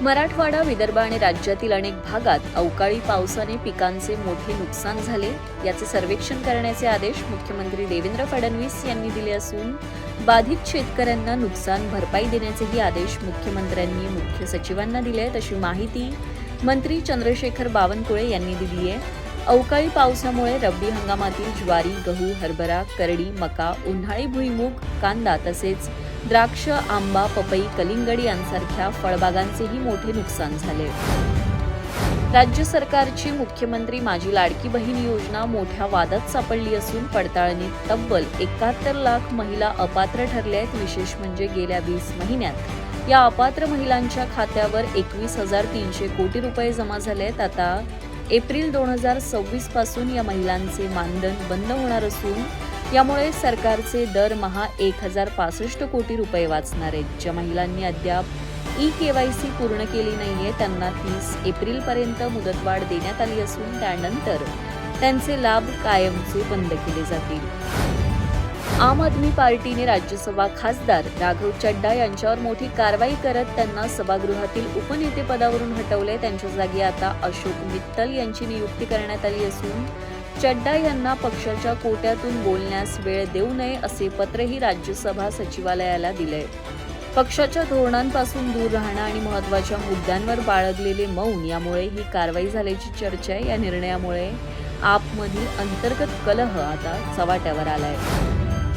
मराठवाडा, विदर्भ आणि राज्यातील अनेक भागात अवकाळी पावसाने पिकांचे मोठे नुकसान झाले. याचे सर्वेक्षण करण्याचे आदेश मुख्यमंत्री देवेंद्र फडणवीस यांनी दिले असून बाधित शेतकऱ्यांना नुकसान भरपाई देण्याचेही आदेश मुख्यमंत्र्यांनी मुख्य सचिवांना दिले आहेत, अशी माहिती मंत्री चंद्रशेखर बावनकुळे यांनी दिली आहे. अवकाळी पावसामुळे रब्बी हंगामातील ज्वारी, गहू, हरभरा, करडी, मका, उन्हाळी भुईमूग, कांदा तसेच द्राक्ष, आंबा, पपई, कलिंगड यांसारख्या फळबागांचेही मोठे नुकसान झाले. राज्य सरकारची मुख्यमंत्री माझी लाडकी बहीण योजना मोठ्या वादात सापडली असून पडताळणीत तब्बल 71 लाख महिला अपात्र ठरल्या आहेत. विशेष म्हणजे गेल्या 20 महिन्यात या अपात्र महिलांच्या खात्यावर 21,300 कोटी रुपये जमा झाले आहेत. आता एप्रिल 2026 पासून या महिलांचे मानधन बंद होणार असून यामुळे सरकारचे दरमहा 1,065 कोटी रुपये वाचणार आहेत. ज्या महिलांनी अद्याप KYC पूर्ण केली नाहीये त्यांना 30 एप्रिलपर्यंत मुदतवाढ देण्यात आली असून त्यानंतर त्यांचे लाभ कायमचे बंद केले जातील. आम आदमी पार्टीने राज्यसभा खासदार राघव चड्डा यांच्यावर मोठी कारवाई करत त्यांना सभागृहातील उपनेतेपदावरून हटवले. त्यांच्या जागी आता अशोक मित्तल यांची नियुक्ती करण्यात आली असून चड्डा यांना पक्षाच्या कोट्यातून बोलण्यास वेळ देऊ नये असे पत्रही राज्यसभा सचिवालयाला दिले. पक्षाच्या धोरणांपासून दूर राहणं आणि महत्त्वाच्या मुद्द्यांवर बाळगलेले मौन यामुळे ही कारवाई झाल्याची चर्चा आहे. या निर्णयामुळे आपमधील अंतर्गत कलह आता चव्हाट्यावर आलाय.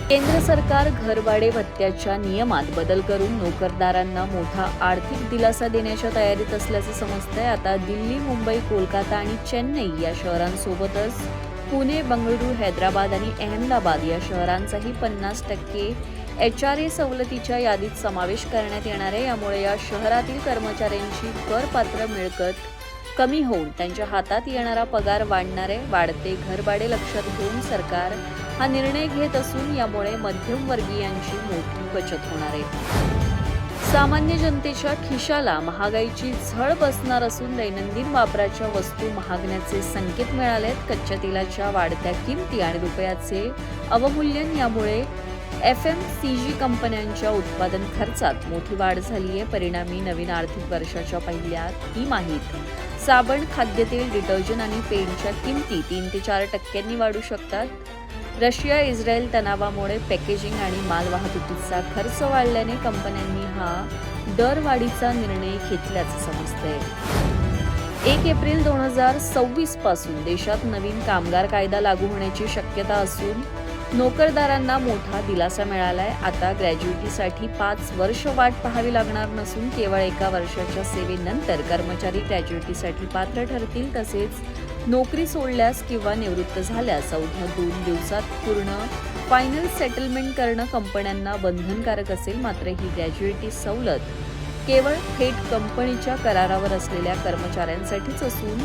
केंद्र सरकार घरभाडे भत्त्याच्या नियमात बदल करून नोकरदारांना मोठा आर्थिक दिलासा देण्याच्या तयारीत असल्याचे समजतंय. आता दिल्ली, मुंबई, कोलकाता आणि चेन्नई या शहरांसोबतच पुणे, बंगळुरू, हैदराबाद आणि अहमदाबाद या शहरांचाही 50% HRA सवलतीच्या यादीत समावेश करण्यात येणार आहे. यामुळे या शहरातील कर्मचाऱ्यांची करपात्र मिळकत कमी होऊन त्यांच्या हातात येणारा पगार वाढणार आहे. वाढते घरभाडे लक्षात घेऊन सरकार हा निर्णय घेत असून यामुळे मध्यमवर्गीयांची मोठी बचत होणार आहे. सामान्य जनतेच्या खिशाला महागाईची झळ बसणार असून दैनंदिन वापराच्या वस्तू महागण्याचे संकेत मिळाले आहेत. कच्च्या तेलाच्या वाढत्या किमती आणि रुपयाचे अवमूल्यन यामुळे FMCG कंपन्यांच्या उत्पादन खर्चात मोठी वाढ झाली आहे. परिणामी नवीन आर्थिक वर्षाच्या पहिल्या तिमाहीत साबण, खाद्यतेल, डिटर्जंट आणि पेंटच्या किमती 3 ते 4% वाढू शकतात. रशिया इस्रायल तणावामुळे पॅकेजिंग आणि मालवाहतुकीचा खर्च वाढल्याने कंपन्यांनी हा दरवाढीचा निर्णय घेतल्याचं समजतंय. 1 एप्रिल 2026 पासून देशात नवीन कामगार कायदा लागू होण्याची शक्यता असून नोकरदारांना मोठा दिलासा मिळालाय. आता ग्रॅज्युएटीसाठी 5 वर्ष वाट पाहावी लागणार नसून केवळ 1 वर्षाच्या सेवेनंतर कर्मचारी ग्रॅज्युएटीसाठी पात्र ठरतील. तसेच नोकरी सोडल्यास किंवा निवृत्त झाल्यास अवघ्या 2 दिवसात पूर्ण फायनल सेटलमेंट करणं कंपन्यांना बंधनकारक असेल. मात्र ही ग्रॅज्युएटी सवलत केवळ थेट कंपनीच्या करारावर असलेल्या कर्मचाऱ्यांसाठीच असून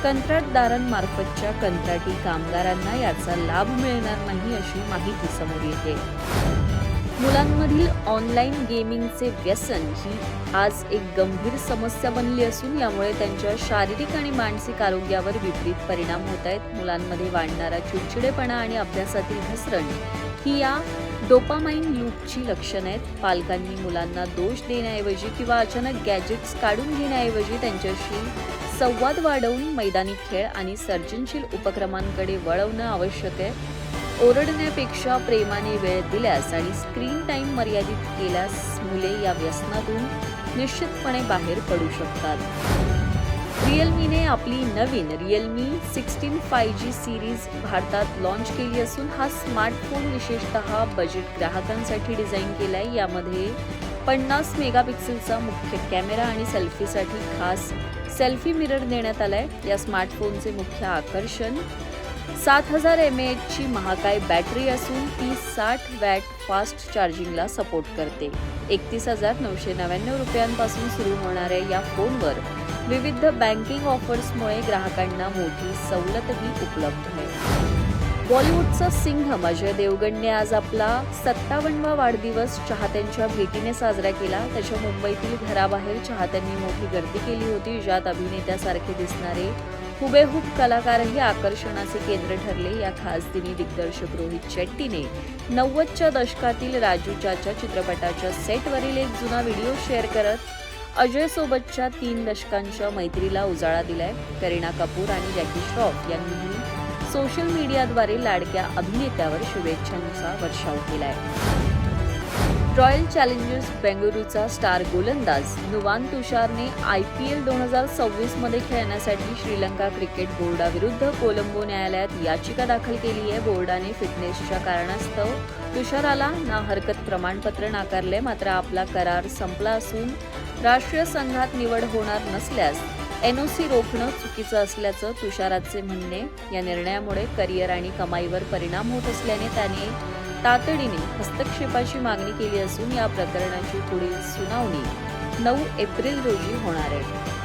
कंत्राटदारांमार्फतच्या कंत्राटी कामगारांना याचा लाभ मिळणार नाही अशी माहिती समोर येते. मुलांमधील ऑनलाईन गेमिंगचे व्यसन ही आज एक गंभीर समस्या बनली असून यामुळे त्यांच्या शारीरिक आणि मानसिक आरोग्यावर विपरीत परिणाम होत आहेत. मुलांमध्ये वाढणारा चिडचिडेपणा आणि अभ्यासातील घसरण ही या डोपामाइन लूपची लक्षणं आहेत. पालकांनी मुलांना दोष देण्याऐवजी किंवा अचानक गॅजेट्स काढून घेण्याऐवजी त्यांच्याशी संवाद वाढवून मैदानी खेळ आणि सर्जनशील उपक्रमांकडे वळवणं आवश्यक आहे. ओरडण्यापेक्षा प्रेमाने वेळ दिल्यास आणि स्क्रीन टाइम मर्यादित केल्यास मुले या व्यसनातून निश्चितपणे बाहेर पडू शकतात. रिअलमीने आपली नवीन रिअलमी 16 5G सिरीज भारतात लॉन्च केली असून हा स्मार्टफोन विशेषतः बजेट ग्राहकांसाठी डिझाईन केलाय. यामध्ये 50 मेगापिक्सेलचा मुख्य कॅमेरा आणि सेल्फीसाठी खास सेल्फी मिरर देण्यात आलाय. या स्मार्टफोनचे मुख्य आकर्षण 7000 mAh ची महाकाय बॅटरी असून ती 60 वॅट फास्ट चार्जिंगला सपोर्ट करते. 31,999 रुपयांपासून सुरू होणाऱ्या या फोनवर विविध बँकिंग ऑफर्समुळे ग्राहकांना मोठी सवलतही उपलब्ध आहे. बॉलिवूडचा सिंह अजय देवगणने आज आपला 57वा वाढदिवस चाहत्यांच्या भेटीने साजरा केला. त्याच्या मुंबईतील घराबाहेर चाहत्यांनी मोठी गर्दी केली होती, ज्यात अभिनेत्यासारखे दिसणारे हुबेहूब कलाकारही आकर्षणाचे केंद्र ठरले. या खास दिनी दिग्दर्शक रोहित शेट्टीने 90च्या दशकातील राजू चाचा चित्रपटाच्या सेटवरील एक जुना व्हिडिओ शेअर करत अजय सोबतच्या 3 दशकांच्या मैत्रीला उजाळा दिलाय. करीना कपूर आणि जॅकी श्रॉफ यांनीही सोशल मीडियाद्वारे लाडक्या अभिनेत्यावर शुभेच्छांचा वर्षाव केलाय. रॉयल चॅलेंजर्स बेंगळुरूचा स्टार गोलंदाज नुवान तुषारने IPL 2026 मध्ये खेळण्यासाठी श्रीलंका क्रिकेट बोर्डाविरुद्ध कोलंबो न्यायालयात याचिका दाखल केली आहे. बोर्डाने फिटनेसच्या कारणास्तव तुषाराला ना हरकत प्रमाणपत्र नाकारले. मात्र आपला करार संपला असून राष्ट्रीय संघात निवड होणार नसल्यास NOC रोखणं चुकीचं असल्याचं तुषाराचे म्हणणे. या निर्णयामुळे करिअर आणि कमाईवर परिणाम होत असल्याने त्याने तातडीने हस्तक्षेपाची मागणी केली असून या प्रकरणाची पुढील सुनावणी 9 एप्रिल रोजी होणार आहे.